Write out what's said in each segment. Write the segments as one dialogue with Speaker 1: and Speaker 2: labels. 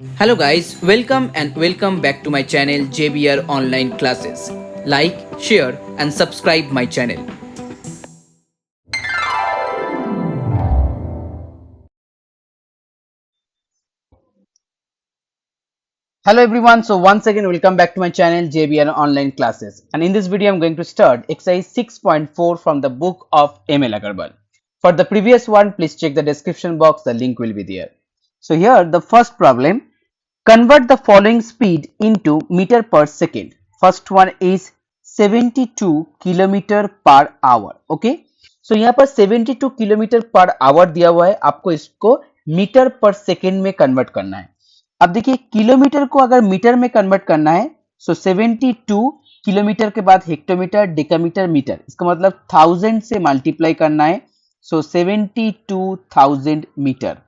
Speaker 1: Hello guys, welcome back to my channel JBR Online Classes. Like, share and subscribe my channel.
Speaker 2: Hello everyone, so once again welcome back to my channel JBR Online Classes, and in this video I'm going to start exercise 6.4 from the book of ML Agarwal. For the previous one, please check the description box, the link will be there. So here the first problem, convert the following speed into meter per second. First one is 72 kilometre per hour. Okay, so यहाँ पर 72 kilometre per our दिया हुआ है, आपको इसको metre per second में convert करना है. अब देखिए, किलोमीटर को अगर मीटर में कन्वर्ट करना है, सो 72 किलोमीटर के बाद हेक्टोमीटर, डेकामीटर, मीटर, इसका मतलब 1000 से मल्टीप्लाई करना है. सो 72,000 मीटर.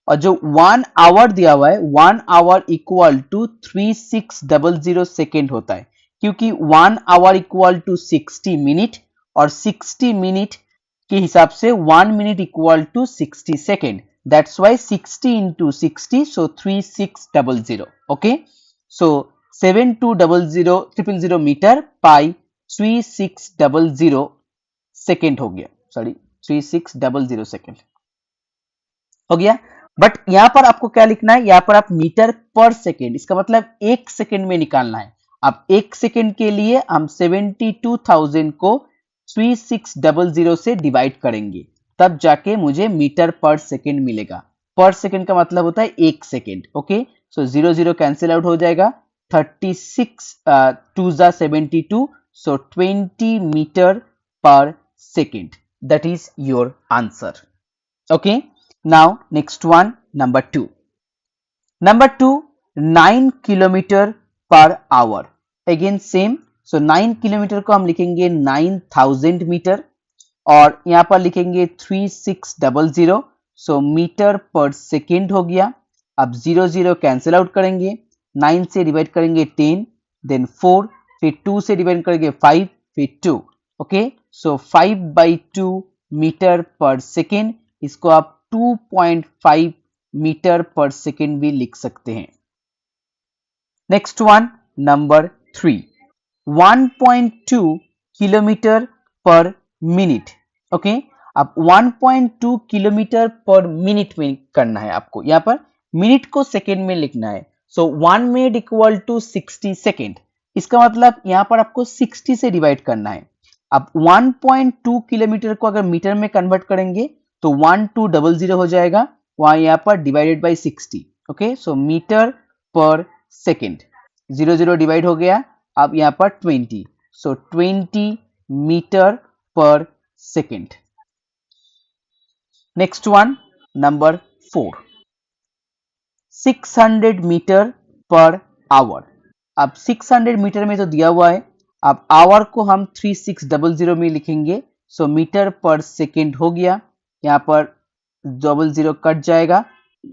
Speaker 2: और जो 1 आवर दिया हुआ है, 1 आवर इक्वल टू 3600 सेकेंड होता है, क्योंकि 1 आवर इक्वल टू 60 मिनट और 60 मिनट के हिसाब से 1 minute equal to 60 second. That's why 60 into 60, so 3600. Okay, so 7200 metre by 3600 second हो गया. सॉरी, 3600 सेकेंड हो गया. बट यहां पर आपको क्या लिखना है, यहां पर आप मीटर पर सेकेंड, इसका मतलब एक सेकेंड में निकालना है. अब एक सेकेंड के लिए हम 72,000 को 3600 से डिवाइड करेंगे, तब जाके मुझे मीटर पर सेकेंड मिलेगा. पर सेकेंड का मतलब होता है एक सेकेंड. ओके, सो 0 0 कैंसिल आउट हो जाएगा. 36 2 जा 72, सो 20 metre per second. That is your answer. Okay, now next one, number 2. Number 2, 9 kilometre per our. Again same, so 9 kilometre को हम लिखेंगे 9000 मीटर और यहाँ पर लिखेंगे 3600, सो मीटर पर सेकेंड हो गया. अब 0 0 कैंसिल आउट करेंगे, 9 से डिवाइड करेंगे 10, देन 4, फिर 2 से डिवाइड करेंगे 5, फिर 2. ओके, सो 5/2 मीटर पर सेकेंड. इसको आप 2.5 मीटर पर सेकेंड भी लिख सकते हैं. नेक्स्ट वन, नंबर 3, 1.2 किलोमीटर पर मिनट. ओके, अब 1.2 किलोमीटर पर मिनट में करना है आपको. यहाँ पर मिनट को सेकेंड में लिखना है. सो 1 मिनट इक्वल टू 60 सेकेंड. इसका मतलब यहाँ पर आपको 60 से डिवाइड करना है. अब 1.2 किलोमीटर को अगर मीटर में कन्वर्ट करेंगे तो 1200 हो जाएगा, वहां यहाँ पर divided by 60. Okay, so metre per second. 0 0 divide हो गया. अब यहाँ पर 20, so 20 metre per second. Next one, number 4, 600 metre per hour. अब 600 मीटर में तो दिया हुआ है, अब आवर को हम 3600 में लिखेंगे. सो मीटर पर सेकेंड हो गया. यहाँ पर 00 कट जाएगा,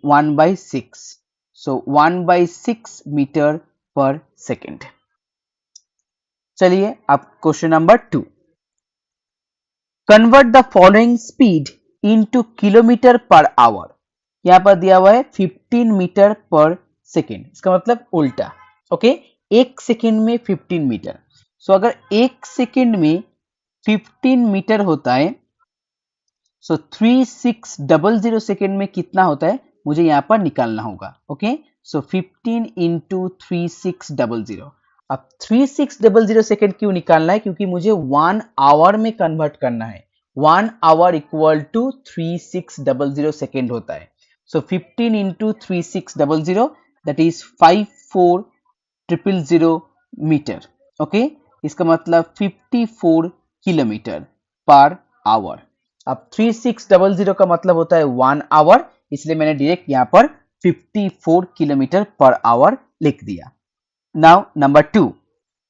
Speaker 2: 1/6, सो 1/6 मीटर पर सेकेंड. चलिए अब question number 2, convert the following speed into kilometre per our. यहाँ पर दिया हुआ है 15 मीटर पर सेकेंड, इसका मतलब उल्टा. ओके, एक सेकेंड में 15 मीटर. सो अगर एक सेकेंड में 15 मीटर होता है, सो 3600 सेकेंड में कितना होता है मुझे यहाँ पर निकालना होगा. ओके, सो 15 इंटू 3600. अब 3600 सेकेंड क्यों निकालना है, क्योंकि मुझे 1 आवर में कन्वर्ट करना है. 1 आवर इक्वल टू 3600 सेकेंड होता है. So 15 into 3600, that is 54,000 metre. Okay, इसका मतलब 54 किलोमीटर पर आवर. अब 3600 का मतलब होता है 1 आवर, इसलिए मैंने डायरेक्ट यहाँ पर 54 किलोमीटर पर आवर लिख दिया. Now number 2,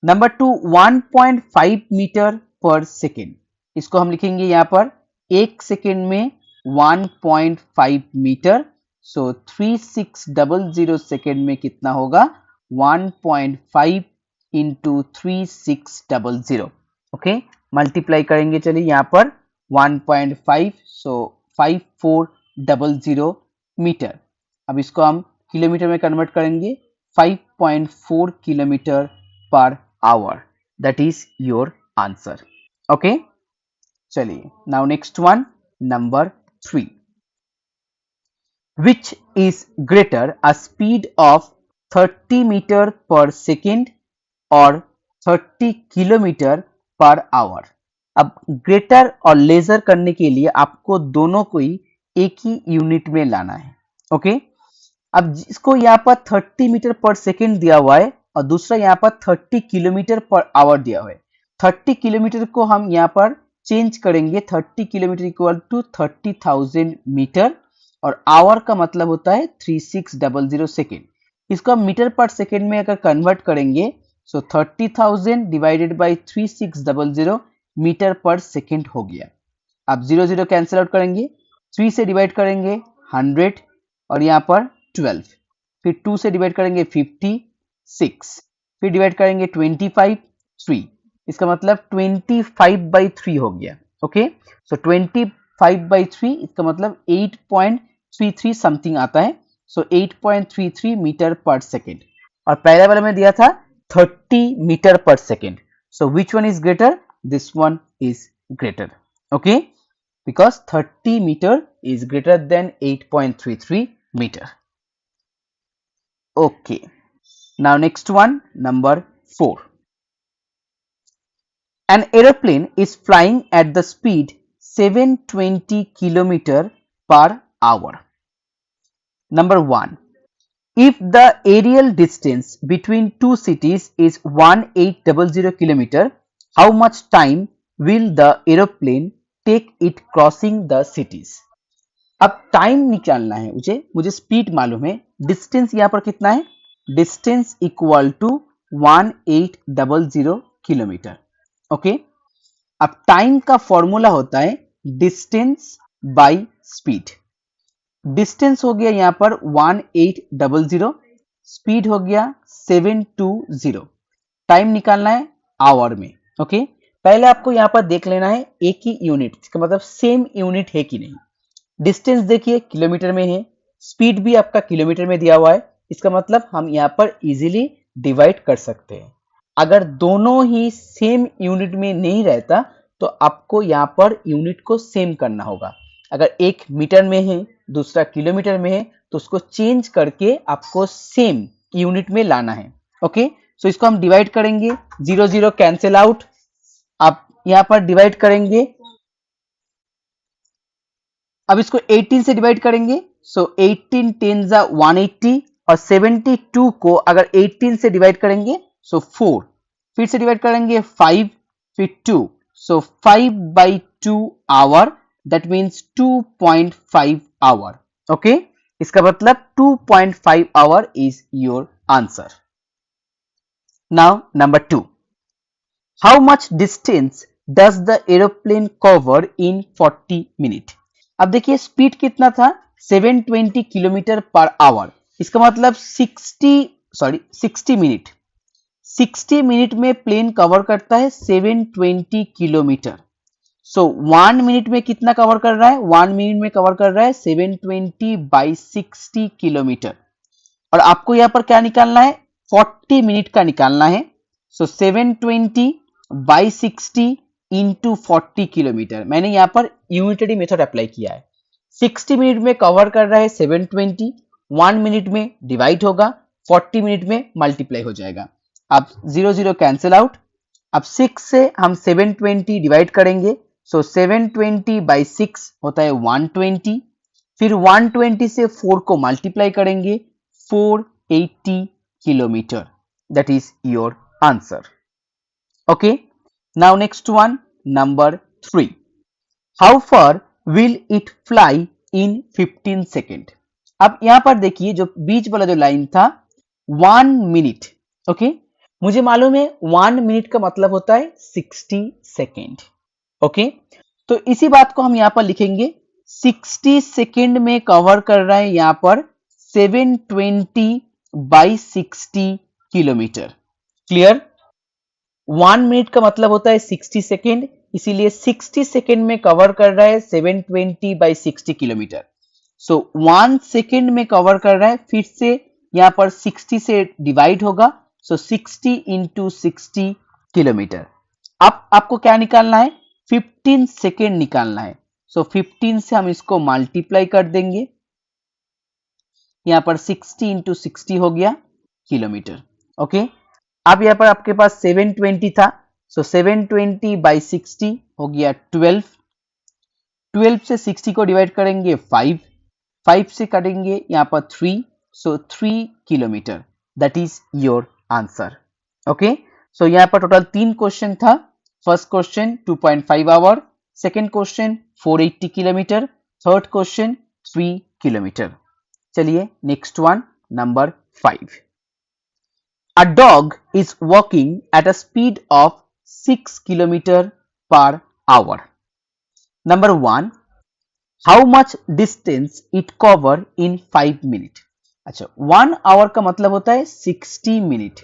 Speaker 2: 1.5 metre per second. इसको हम लिखेंगे यहाँ पर एक सेकेंड में 1.5 मीटर. सो 3600 सेकेंड में कितना होगा, 1.5 इंटू 3600. ओके, मल्टीप्लाई करेंगे. चलिए यहाँ पर 1.5, सो 5400 मीटर. अब इसको हम किलोमीटर में कन्वर्ट करेंगे 5.4 kilometre per hour, that is your answer. Okay, चलिए now next one, number 3, which is greater, a speed of 30 meter per second और 30 किलोमीटर पर आवर। अब ग्रेटर और लेजर करने के लिए आपको दोनों को ही एक ही यूनिट में लाना है। ओके, अब जिसको यहाँ पर 30 मीटर पर सेकेंड दिया हुआ है और दूसरा यहाँ पर 30 किलोमीटर पर आवर दिया हुआ है। 30 किलोमीटर को हम यहाँ पर चेंज करेंगे, 30 किलोमीटर इक्वल टू 30,000 मीटर और आवर का मतलब होता है 3600 सेकेंड। इसको हम मीटर पर सेकेंड में अगर कन्वर्ट करेंगे सो 30,000 divided by 3600 metre per second हो गया। अब 0 कैंसिल आउट करेंगे, 3 से डिवाइड करेंगे 100 और यहाँ पर 12, फिर 2 से डिवाइड करेंगे 56, फिर डिवाइड करेंगे 25, 3, इसका मतलब 25/3 हो गया। ओके, सो 25/3 इसका मतलब 8.33 समथिंग आता है। सो 8.33 मीटर पर सेकेंड और पहले वाले में दिया था 30 metre per second. So which one is greater? This one is greater. Okay, because 30 meter is greater than 8.33 meter. Okay, now next one, number 4. An aeroplane is flying at the speed 720 kilometer per hour. Number 1. If the aerial distance between two cities is 1800 kilometer, how much time will the aeroplane take it crossing the cities? अब time निकालना है मुझे speed मालूम है, distance यहाँ पर कितना है? Distance equal to 1800 kilometre. Okay, अब टाइम का फॉर्मूला होता है डिस्टेंस बाय स्पीड। डिस्टेंस हो गया यहाँ पर 1800, स्पीड हो गया 720, टाइम निकालना है आवर में। ओके, पहले आपको यहाँ पर देख लेना है एक ही यूनिट, इसका मतलब सेम यूनिट है कि नहीं। डिस्टेंस देखिए किलोमीटर में है, स्पीड भी आपका किलोमीटर में दिया हुआ है, इसका मतलब हम यहाँ पर इजीली डिवाइड कर सकते हैं। अगर दोनों ही सेम यूनिट में नहीं रहता तो आपको यहाँ पर यूनिट को सेम करना होगा। अगर एक मीटर में है दूसरा किलोमीटर में है तो उसको चेंज करके आपको सेम यूनिट में लाना है। ओके, सो इसको हम डिवाइड करेंगे, 0 कैंसिल आउट, आप यहां पर डिवाइड करेंगे, अब इसको 18 से डिवाइड करेंगे, सो 18 10 जा 180 और 72 को अगर 18 से डिवाइड करेंगे सो 4, फिर से डिवाइड करेंगे 5, फिर 2, so 5/2 hour, that means 2.5 hour. Okay, इसका मतलब 2.5 hour is your answer. Now number 2, how much distance does the aeroplane cover in 40 minutes? अब देखिए स्पीड कितना था? 720 किलोमीटर पर आवर, इसका मतलब 60 मिनट। 60 मिनट में प्लेन कवर करता है 720 किलोमीटर। सो 1 मिनट में कितना कवर कर रहा है? 1 मिनट में कवर कर रहा है 720/60 किलोमीटर। और आपको यहाँ पर क्या निकालना है? 40 मिनट का निकालना है। सो 720/60 इंटू 40 किलोमीटर। मैंने यहाँ पर यूनिटरी मेथड अप्लाई किया है। 60 मिनट में कवर कर रहा है 720, 1 मिनट में डिवाइड होगा, 40 मिनट में मल्टीप्लाई हो जाएगा। अब 0 कैंसिल आउट, अब 6 से हम 720 डिवाइड करेंगे, सो 720/6 होता है 120, फिर 120 से 4 को मल्टीप्लाई करेंगे, 480 kilometre, that is your answer. Okay, now next one, number 3. How far will it fly in 15 second? अब यहां पर देखिए जो बीच वाला जो लाइन था 1 मिनट। ओके, मुझे मालूम है 1 मिनट का मतलब होता है 60 सेकेंड। ओके, तो इसी बात को हम यहां पर लिखेंगे 60 सेकेंड में कवर कर रहा है यहां पर 720/60 किलोमीटर। क्लियर? 1 मिनट का मतलब होता है 60 सेकेंड, इसीलिए 60 सेकेंड में कवर कर रहा है 720/60 किलोमीटर। सो 1 सेकेंड में कवर कर रहा है, फिर से यहाँ पर 60 से डिवाइड होगा, सो 60 इंटू 60 किलोमीटर। अब आपको क्या निकालना है, 15 सेकेंड निकालना है। सो 15 से हम इसको मल्टीप्लाई कर देंगे, यहाँ पर 60 इंटू 60 हो गया किलोमीटर। ओके, अब यहाँ पर आपके पास 720 था, सो 720 बाई 60 हो गया 12। 12 से 60 को डिवाइड करेंगे 5, 5 से काटेंगे यहाँ पर 3, so 3 kilometre, that is your answer. Okay, so यहाँ पर टोटल 3 क्वेश्चन था। First question 2.5 hour, second question 480 kilometre, third question 3 kilometre. चलिए next one, number 5। A dog is walking at a speed of 6 kilometer per hour. Number 1, how much distance it cover in 5 minutes? अच्छा, 1 our का मतलब होता है 60 minute.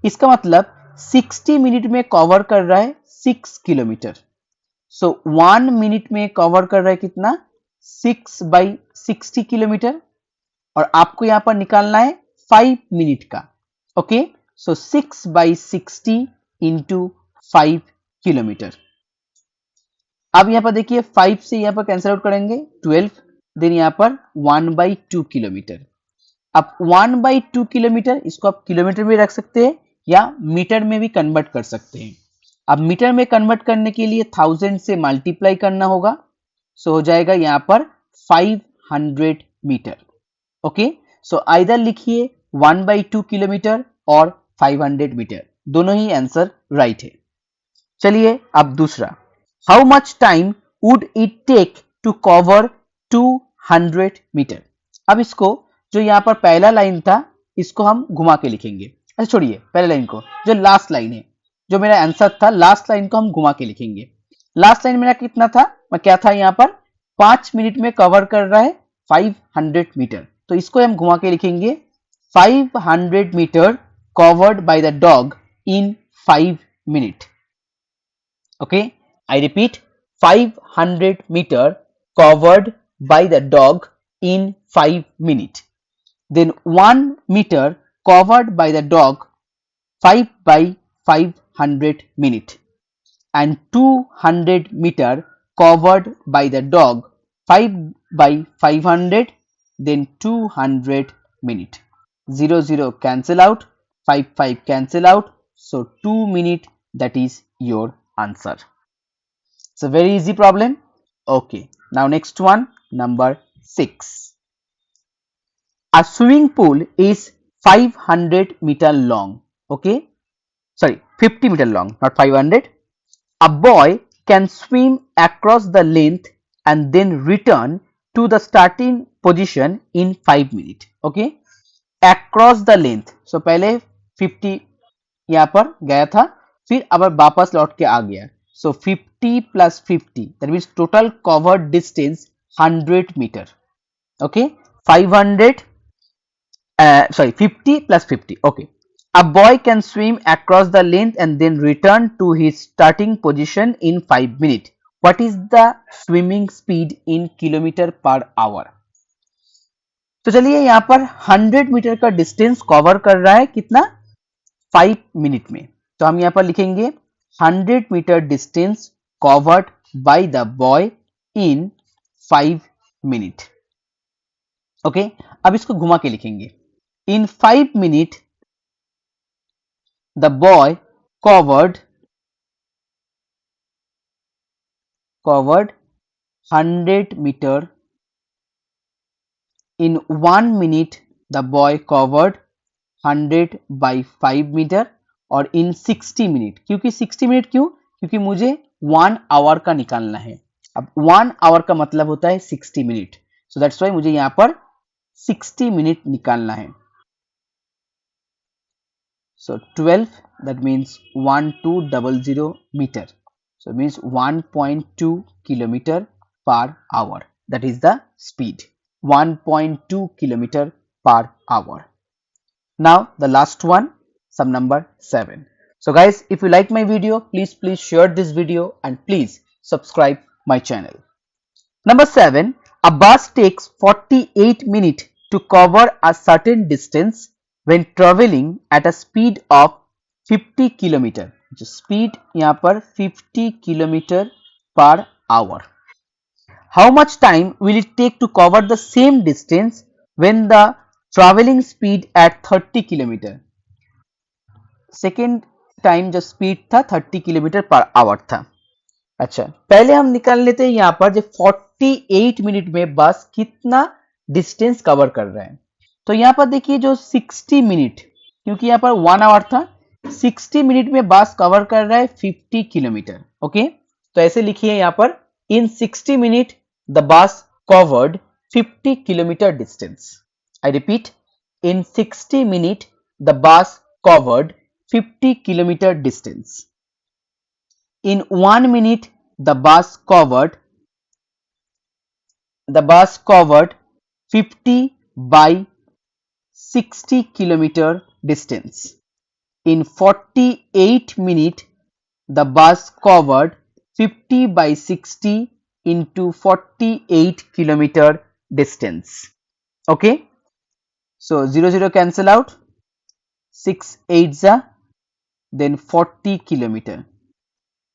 Speaker 2: इसका मतलब 60 minute में cover कर रहा है 6 किलोमीटर। सो 1 मिनट में कवर कर रहा है कितना, 6 बाई 60 किलोमीटर, और आपको यहां पर निकालना है 5 मिनट का। Okay, so 6 by 60 into 5 kilometre. अब यहां पर देखिए 5 से यहां पर कैंसिल आउट करेंगे 12, देन यहां पर 1 बाई 2 किलोमीटर। अब 1 बाई 2 किलोमीटर, इसको आप किलोमीटर में रख सकते हैं या मीटर में भी कन्वर्ट कर सकते हैं। अब मीटर में कन्वर्ट करने के लिए 1000 से मल्टीप्लाई करना होगा, सो हो जाएगा यहां पर 500 मीटर। ओके, सो आइदर लिखिए 1 बाई 2 किलोमीटर और 500 मीटर, दोनों ही आंसर राइट है। चलिए अब दूसरा, how much time would it take to cover 200 metre. अब इसको, जो यहाँ पर पहला लाइन था, इसको हम घुमा के लिखेंगे। अच्छा छोड़िए पहले लाइन को, जो लास्ट लाइन है, जो मेरा आंसर था, लास्ट लाइन को हम घुमा के लिखेंगे। लास्ट लाइन मेरा कितना था, मैं क्या था यहाँ पर, 5 मिनट में कवर कर रहा है 500 मीटर, तो इसको हम घुमा के लिखेंगे 500 metre covered by the dog in 5 minutes. Okay, I repeat, 500 meter covered by the dog in 5 minutes. Then 1 meter covered by the dog 5 by 500 minutes, and 200 meter covered by the dog 5 by 500, then 200 minutes. 0 0 cancel out, 5 5 cancel out, so 2 minutes, that is your answer. It's a very easy problem. Okay, now next one, number 6. A swimming pool is 500 meter long. Okay, sorry, 50 meter long, not 500. A boy can swim across the length and then return to the starting position in 5 minutes. Okay, across the length, so पहले 50 यहाँ पर गया था, फिर अब वापस लौट के आ गया, so 50 plus 50, that means total covered distance 100 metre. Okay, 500 sorry 50 plus 50. Okay, a boy can swim across the length and then return to his starting position in 5 minutes. What is the swimming speed in kilometer per hour? तो चलिए यहाँ पर 100 metre का distance cover कर रहा है कितना, 5 minute में, तो हम यहाँ पर लिखेंगे 100 metre distance covered by the boy in 5 minute. Okay, अब इसको घुमा के लिखेंगे, in 5 minutes the boy covered 100 meter. In 1 minute the boy covered 100 by 5 meter, और in 60 मिनट, क्योंकि 60 मिनट क्यों, क्योंकि मुझे 1 आवर का निकालना है। अब 1 आवर का मतलब होता है 60 मिनट, सो दैट्स वाई मुझे यहाँ पर 60 मिनट निकालना है। So 12, that means 1200 meter. So it means 1.2 kilometer per hour. That is the speed. 1.2 kilometer per hour. Now the last one, sum number 7. So guys, if you like my video, please share this video and please subscribe my channel. Number 7, A bus takes 48 minutes to cover a certain distance when traveling at a speed of 50 kilometre. जो speed यहाँ पर 50 kilometre per our. How much time will it take to cover the same distance when the traveling speed at 30 kilometre. Second time जो speed था 30 kilometre per our था. अच्छा, पहले हम निकाल लेते हैं यहाँ पर जो 48 मिनट में बस कितना डिस्टेंस कवर कर रहे हैं. तो यहाँ पर देखिए जो 60 मिनट, क्योंकि यहाँ पर 1 आवर था, 60 मिनट में बस कवर कर रहा है 50 किलोमीटर. ओके, तो ऐसे लिखिए यहाँ पर इन 60 minute the bus covered 50 kilometre distance. I repeat, in 60 minute the bus covered 50 kilometer distance. In 1 minute, the bus covered 50 by 60 kilometer distance. In 48 minutes, the bus covered 50 by 60 into 48 kilometer distance. Okay, so 0 cancel out, 6 8s are then 40 kilometre.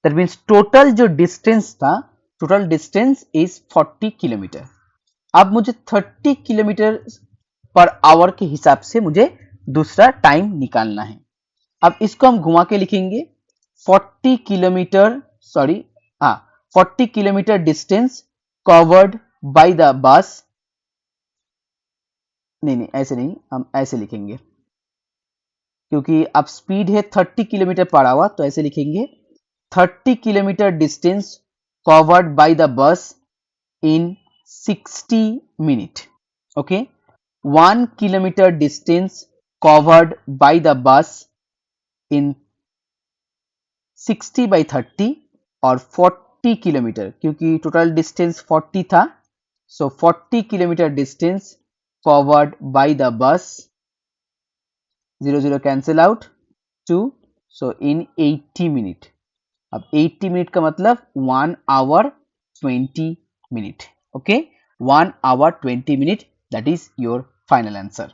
Speaker 2: That means total जो distance था, total distance is 40 kilometre. अब मुझे 30 kilometre per our के हिसाब से मुझे दूसरा time निकालना है. अब इसको हम घुमा के लिखेंगे 40 kilometre, sorry, 40 kilometre distance covered by the बस. नहीं, ऐसे नहीं, हम ऐसे लिखेंगे क्योंकि अब स्पीड है 30 किलोमीटर पर आवर, तो ऐसे लिखेंगे 30 kilometre distance covered by the बस इन 60 minute. Okay, 1 kilometre distance covered by the बस इन 60 by 30 और 40 किलोमीटर, क्योंकि टोटल डिस्टेंस 40 था, so 40 kilometre distance covered by the bus. 0 cancel out, 2, so in 80 minute. अब 80 minute का मतलब 1 hour 20 minute. Okay, 1 hour 20 minute, that is your final answer.